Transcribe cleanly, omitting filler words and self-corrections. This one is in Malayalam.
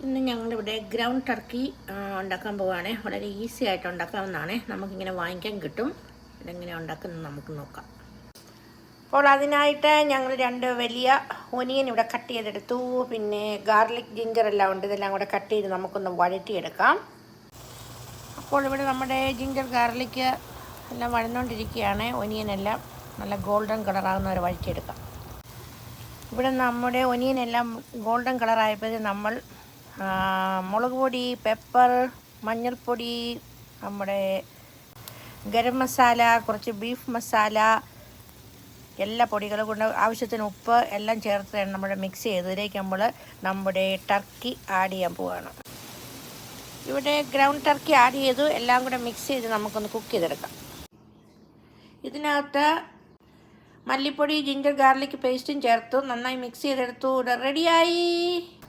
ഇന്ന് ഞങ്ങളിവിടെ ഗ്രൗണ്ട് ടർക്കി ഉണ്ടാക്കാൻ പോവുകയാണ്. വളരെ ഈസി ആയിട്ട് ഉണ്ടാക്കാവുന്നതാണ്. നമുക്കിങ്ങനെ വാങ്ങിക്കാൻ കിട്ടും. ഇതെങ്ങനെ ഉണ്ടാക്കുന്നത് നമുക്ക് നോക്കാം. അപ്പോൾ അതിനായിട്ട് ഞങ്ങൾ 2 വലിയ ഒനിയൻ ഇവിടെ കട്ട് ചെയ്തെടുത്തു. പിന്നെ ഗാർലിക്, ജിഞ്ചർ എല്ലാം ഉണ്ട്. ഇതെല്ലാം കൂടെ കട്ട് ചെയ്ത് നമുക്കൊന്ന് വഴറ്റിയെടുക്കാം. അപ്പോൾ ഇവിടെ നമ്മുടെ ജിഞ്ചർ, ഗാർലിക്ക് എല്ലാം വഴന്നുകൊണ്ടിരിക്കുകയാണ്. ഒനിയനെല്ലാം നല്ല ഗോൾഡൻ കളറാകുന്നവരെ വഴറ്റിയെടുക്കാം. ഇവിടെ നമ്മുടെ ഒനിയനെല്ലാം ഗോൾഡൻ കളറായപ്പോൾ നമ്മൾ മുളക് പൊടി, പെപ്പർ, മഞ്ഞൾപ്പൊടി, നമ്മുടെ ഗരം മസാല, കുറച്ച് ബീഫ് മസാല, എല്ലാ പൊടികളും കൊണ്ട് ആവശ്യത്തിന് ഉപ്പ് എല്ലാം ചേർത്ത് നമ്മൾ മിക്സ് ചെയ്ത് ഇതിലേക്ക് നമ്മൾ നമ്മുടെ ടർക്കി ആഡ് ചെയ്യാൻ പോവുകയാണ്. ഇവിടെ ഗ്രൗണ്ട് ടർക്കി ആഡ് ചെയ്തു. എല്ലാം കൂടെ മിക്സ് ചെയ്ത് നമുക്കൊന്ന് കുക്ക് ചെയ്തെടുക്കാം. ഇതിനകത്ത് മല്ലിപ്പൊടി, ജിഞ്ചർ ഗാർലിക് പേസ്റ്റും ചേർത്തു നന്നായി മിക്സ് ചെയ്തെടുത്തു. ഇവിടെ റെഡിയായി.